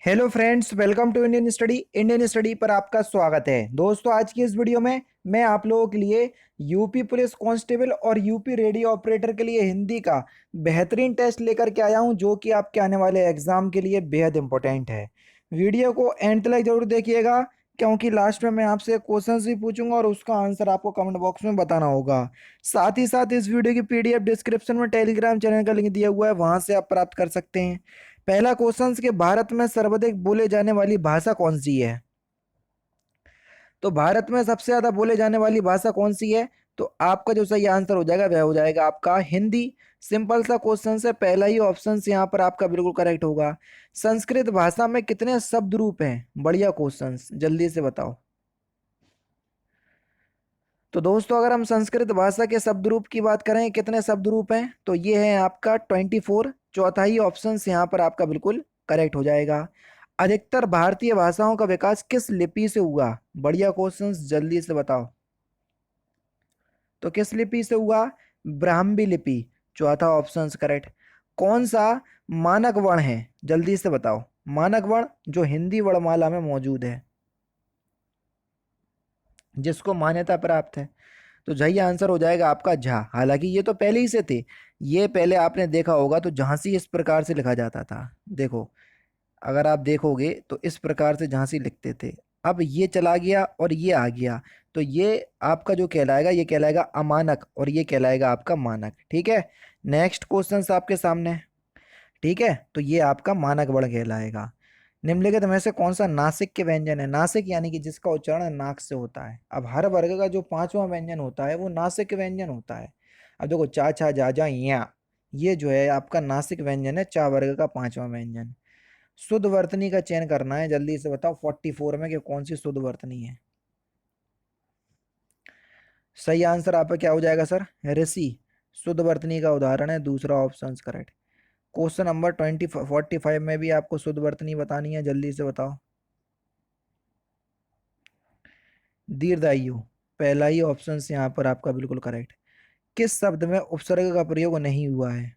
Hello friends, welcome to Indian study पर आपका स्वागत है। दोस्तों, आज की इस वीडियो में मैं आप लोगों के लिए यूपी पुलिस कांस्टेबल और यूपी रेडियो ऑपरेटर के लिए हिंदी का बेहतरीन टेस्ट लेकर के आया हूं, जो कि आपके आने वाले एग्जाम के लिए बेहद इंपॉर्टेंट है। वीडियो को एंड तक जरूर देखिएगा, क्योंकि लास्ट में मैं आपसे क्वेश्चंस भी पूछूंगा और उसका आंसर आपको कमेंट बॉक्स में बताना होगा। साथ ही साथ इस वीडियो की पीडीएफ डिस्क्रिप्शन में टेलीग्राम चैनल का लिंक दिया हुआ है, वहां से आप प्राप्त कर सकते हैं। पहला क्वेश्चन कि भारत में सर्वाधिक बोले जाने वाली भाषा कौन सी है। तो भारत में सबसे ज्यादा बोले जाने वाली भाषा कौन सी है? तो आपका जो सही आंसर हो जाएगा वह हो जाएगा आपका हिंदी। सिंपल सा क्वेश्चन है, पहला ही ऑप्शन यहाँ पर आपका बिल्कुल करेक्ट होगा। संस्कृत भाषा में कितने शब्द रूप हैं? बढ़िया क्वेश्चन, जल्दी से बताओ। तो दोस्तों, अगर हम संस्कृत भाषा के शब्द रूप की बात करें, कितने शब्द रूप हैं, तो ये है आपका 24। चौथा ही ऑप्शन यहाँ पर आपका बिल्कुल करेक्ट हो जाएगा। अधिकतर भारतीय भाषाओं का विकास किस लिपि से हुआ? बढ़िया क्वेश्चन, जल्दी से बताओ। तो किस लिपि से हुआ? ब्राह्मी लिपि। चौथा ऑप्शन करेक्ट। कौन सा मानक वर्ण है? जल्दी से बताओ। मानक वर्ण जो हिंदी वर्णमाला में मौजूद है, जिसको मान्यता प्राप्त है। तो यही आंसर हो जाएगा आपका झा। हालांकि ये तो पहले ही से थे, ये पहले आपने देखा होगा तो झांसी इस प्रकार से लिखा जाता था। देखो, अगर आप देखोगे तो इस प्रकार से झांसी लिखते थे। अब ये चला गया और ये आ गया, तो ये आपका जो कहलाएगा, ये कहलाएगा अमानक और ये कहलाएगा आपका मानक। ठीक है, नेक्स्ट क्वेश्चन आपके सामने है। ठीक है, तो ये आपका मानक वर्ण कहलाएगा। निम्नलिखित में से कौन सा नासिक के व्यंजन है? नासिक यानी कि जिसका उच्चारण नाक से होता है। अब हर वर्ग का जो पांचवा व्यंजन होता है वो नासिक व्यंजन होता है। अब देखो, चा छा जा जा या, ये जो है आपका नासिक व्यंजन है, चा वर्ग का पांचवा व्यंजन। शुद्ध वर्तनी का चयन करना है, जल्दी से बताओ 44 में कि कौन सी शुद्ध वर्तनी है। सही आंसर आपका क्या हो जाएगा सर? ऋषि शुद्ध वर्तनी का उदाहरण है, दूसरा ऑप्शन करेक्ट। क्वेश्चन नंबर 45 में भी आपको शुद्ध वर्तनी बतानी है, जल्दी से बताओ। दीर्घायु, पहला ही ऑप्शन यहाँ पर आपका बिल्कुल करेक्ट। किस शब्द में उपसर्ग का प्रयोग नहीं हुआ है?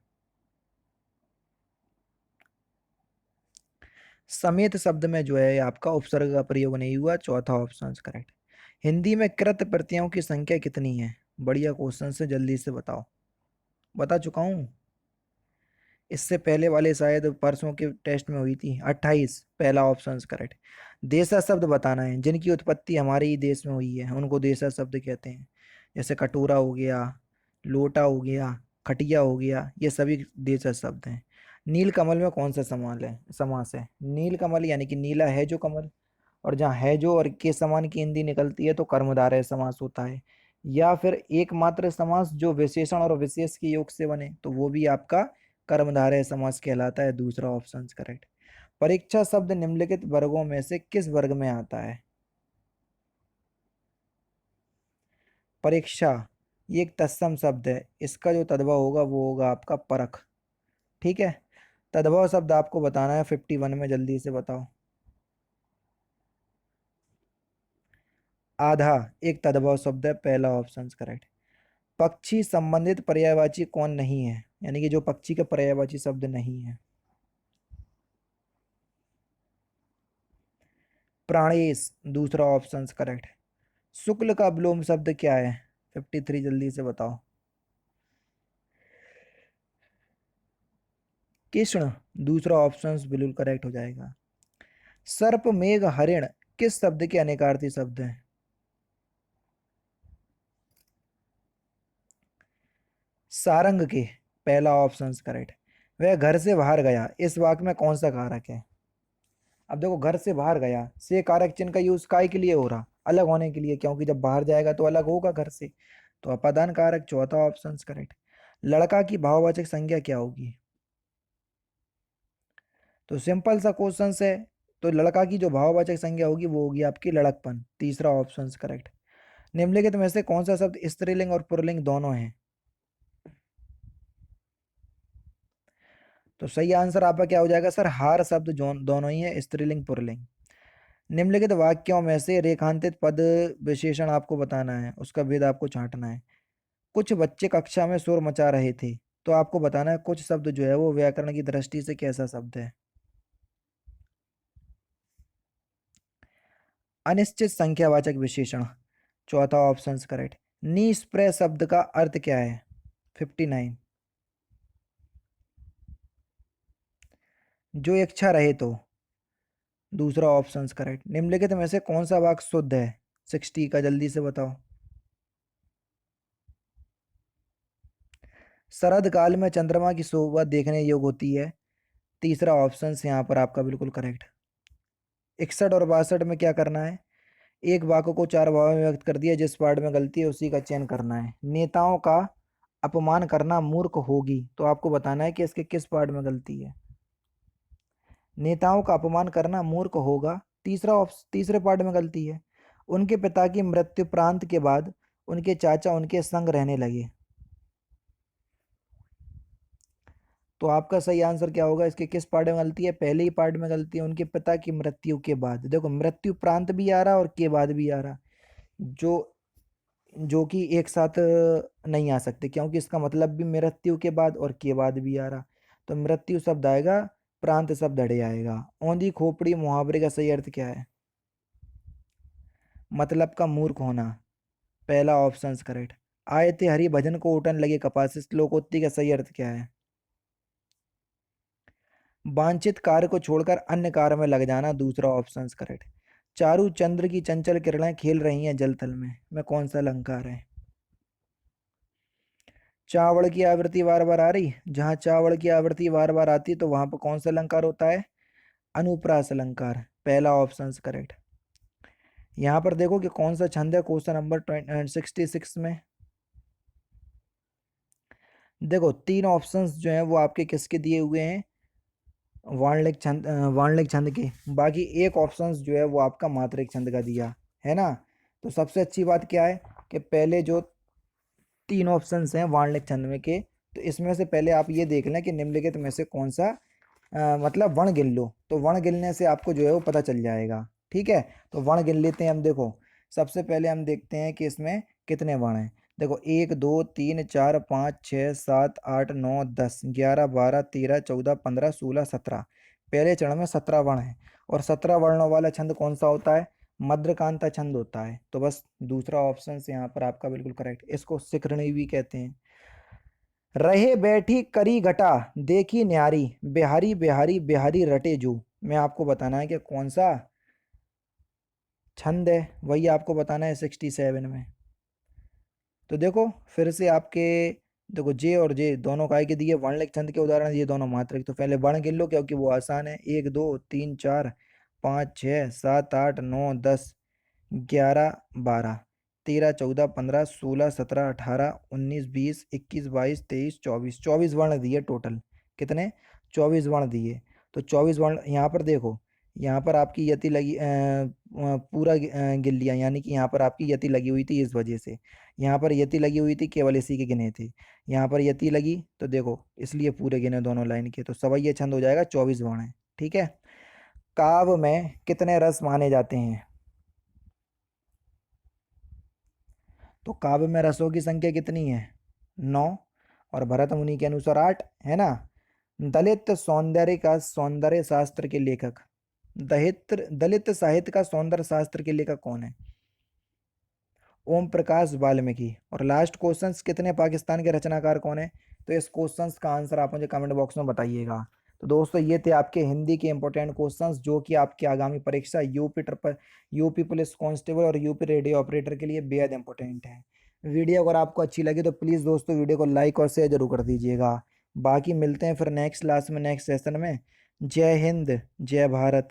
समेत शब्द में जो है आपका उपसर्ग का प्रयोग नहीं हुआ, चौथा ऑप्शन करेक्ट। हिंदी में कृत प्रत्ययों की संख्या कितनी है? बढ़िया क्वेश्चन से, जल्दी से बताओ। बता चुका हूँ, इससे पहले वाले शायद परसों के टेस्ट में हुई थी। 28, पहला ऑप्शन करेक्ट। देशज शब्द बताना है जिनकी उत्पत्ति हमारे ही देश में हुई है, उनको देशज शब्द कहते हैं। जैसे कटोरा हो गया, लोटा हो गया, खटिया हो गया, ये सभी देशज शब्द हैं। नील कमल में कौन सा समास है? नील कमल यानी कि नीला है जो कमल, और जहाँ है जो और के समान की हिंदी निकलती है तो कर्मधारय समास होता है। या फिर एकमात्र समास जो विशेषण और विशेष के योग से बने, तो वो भी आपका कर्मधारय समास कहलाता है, दूसरा ऑप्शन करेक्ट। परीक्षा शब्द निम्नलिखित वर्गों में से किस वर्ग में आता है? परीक्षा ये एक तत्सम शब्द है, इसका जो तद्भव होगा वो होगा आपका परख। ठीक है, तद्भव शब्द आपको बताना है 51 में, जल्दी से बताओ। आधा एक तद्भव शब्द है, पहला ऑप्शन करेक्ट। पक्षी संबंधित पर्यायवाची कौन नहीं है, यानी कि जो पक्षी का पर्यायवाची शब्द नहीं है? प्राणेश, दूसरा ऑप्शन करेक्ट। शुक्ल का विलोम शब्द क्या है? 53, जल्दी से बताओ। कृष्ण, दूसरा ऑप्शन बिल्कुल करेक्ट हो जाएगा। सर्प मेघ हरिण किस शब्द के अनेकार्थी शब्द हैं? सारंग के, पहला ऑप्शन करेक्ट। वह घर से बाहर गया, इस वाक्य में कौन सा कारक है? अब देखो, घर से बाहर गया से कारक चिन्ह का यूज काय के लिए हो रहा? अलग होने के लिए, क्योंकि जब बाहर जाएगा तो अलग होगा घर से, तो अपादान कारक, चौथा ऑप्शन करेक्ट। लड़का की भाववाचक संज्ञा क्या होगी? तो सिंपल सा क्वेश्चन है, तो लड़का की जो भाववाचक संज्ञा होगी वो होगी आपकी लड़कपन, तीसरा ऑप्शन करेक्ट। निम्नलिखित में से कौन सा शब्द स्त्रीलिंग और पुल्लिंग दोनों है? तो सही आंसर आपका क्या हो जाएगा सर? हार शब्द जो दोनों ही है, स्त्रीलिंग पुल्लिंग। निम्नलिखित वाक्यों में से रेखांकित पद विशेषण आपको बताना है, उसका भेद आपको छांटना है। कुछ बच्चे कक्षा में शोर मचा रहे थे, तो आपको बताना है कुछ शब्द जो है वो व्याकरण की दृष्टि से कैसा शब्द है। अनिश्चित संख्यावाचक विशेषण, चौथा ऑप्शन करेक्ट। निष्प्रय शब्द का अर्थ क्या है? 59। जो इच्छा रहे तो, दूसरा ऑप्शन करेक्ट। निम्नलिखित में से कौन सा वाक्य शुद्ध है? 60 का, जल्दी से बताओ। शरद काल में चंद्रमा की शोभा देखने योग्य होती है, तीसरा ऑप्शन यहाँ पर आपका बिल्कुल करेक्ट। 61 और 62 में क्या करना है? एक वाक्य को चार भागों में व्यक्त कर दिया, जिस पार्ट में गलती है उसी का चयन करना है। नेताओं का अपमान करना मूर्ख होगी, तो आपको बताना है कि इसके किस पार्ट में गलती है। नेताओं का अपमान करना मूर्ख होगा, तीसरे पार्ट में गलती है। उनके पिता की मृत्यु प्रांत के बाद उनके चाचा उनके संग रहने लगे, तो आपका सही आंसर क्या होगा? इसके किस पार्ट में गलती है? पहले ही पार्ट में गलती है, उनके पिता की मृत्यु के बाद। देखो, मृत्यु प्रांत भी आ रहा और के बाद भी आ रहा, जो जो कि एक साथ नहीं आ सकते, क्योंकि इसका मतलब भी मृत्यु के बाद और के बाद भी आ रहा। तो मृत्यु शब्द आएगा, प्रांत शब्द अड़े आएगा। औंधी खोपड़ी मुहावरे का सही अर्थ क्या है? मतलब का मूर्ख होना, पहला ऑप्शन करेक्ट। आए थे हरि भजन को उठन लगे कपास, इस लोकोक्ति का सही अर्थ क्या है? वांछित कार्य को छोड़कर अन्य कार्य में लग जाना, दूसरा ऑप्शन करेक्ट। चारू चंद्र की चंचल किरणें खेल रही हैं जल तल में कौन सा अलंकार है? चावड़ की आवृत्ति बार बार आ रही, जहां चावड़ की आवृत्ति बार बार आती है तो वहां पर कौन सा अलंकार होता है? अनुप्रास अलंकार, पहला ऑप्शन करेक्ट। यहाँ पर देखो कि कौन सा छंद है क्वेश्चन नंबर 66 में। देखो, तीन ऑप्शंस जो हैं वो आपके किसके दिए हुए हैं? वाणिज्यिक छंद के। बाकी एक ऑप्शंस जो है वो आपका मात्रिक छंद का दिया है ना। तो सबसे अच्छी बात क्या है कि पहले जो तीन ऑप्शंस हैं वाणिज्यिक छंद में के, तो इसमें से पहले आप ये देख लें कि निम्नलिखित में से कौन सा मतलब वर्ण गिन लो, तो वर्ण गिनने से आपको जो है वो पता चल जाएगा। ठीक है, तो वर्ण गिन लेते हैं हम। देखो, सबसे पहले हम देखते हैं कि इसमें कितने वर्ण हैं। देखो, 1 2 3 4 5 6 7 8 9 10 11 12 13 14 15 16 17, पहले चरण में 17 वर्ण हैं। और 17 वर्णों वाला छंद कौन सा होता है? मध्यकांता छंद होता है। तो बस दूसरा ऑप्शन यहाँ पर आपका बिल्कुल करेक्ट। इसको शिखरणी भी कहते हैं। रहे बैठी करी घटा, देखी न्यारी, बिहारी बिहारी बिहारी रटे जू, में आपको बताना है कि कौन सा छंद है, वही आपको बताना है 67 में। तो देखो, फिर से आपके देखो, जे और जे दोनों काय के दिए, वर्णलिक छंद के उदाहरण, ये दोनों मात्रक। तो पहले वर्ण गिन लो क्योंकि वो आसान है। 1 2 3 4 5 6 7 8 9 10 11 12 13 14 15 16 17 18 19 20 21 22 23 24 24 वर्ण दिए टोटल। कितने? 24 वर्ण दिए। तो 24 वर्ण यहाँ पर देखो, यहाँ पर आपकी यति लगी पूरा गिन लिया, यानी कि यहाँ पर आपकी यति लगी हुई थी, इस वजह से यहाँ पर यति लगी हुई थी, केवल इसी के गिने थे। यहाँ पर यति लगी तो देखो, इसलिए पूरे गिने दोनों लाइन के, तो सवैया छंद हो जाएगा, 24 वर्ण है। ठीक है। काव्य में कितने रस माने जाते हैं? तो काव्य में रसों की संख्या कितनी है? 9, और भरत मुनि के अनुसार 8 है ना। दलित सौंदर्य का सौंदर्य शास्त्र के लेखक, दलित साहित्य का सौंदर्य शास्त्र के लेखक कौन है? ओम प्रकाश वाल्मीकि। और लास्ट क्वेश्चंस, कितने पाकिस्तान के रचनाकार कौन है? तो इस क्वेश्चंस का आंसर आप मुझे कमेंट बॉक्स में बताइएगा। तो दोस्तों, ये थे आपके हिंदी के इंपॉर्टेंट क्वेश्चंस जो कि आपकी आगामी परीक्षा यूपी पुलिस कांस्टेबल और यूपी रेडियो ऑपरेटर के लिए बेहद इंपॉर्टेंट है। वीडियो अगर आपको अच्छी लगी तो प्लीज़ दोस्तों वीडियो को लाइक और शेयर जरूर कर दीजिएगा। बाकी मिलते हैं फिर नेक्स्ट क्लास में, नेक्स्ट सेशन में। जय हिंद, जय भारत।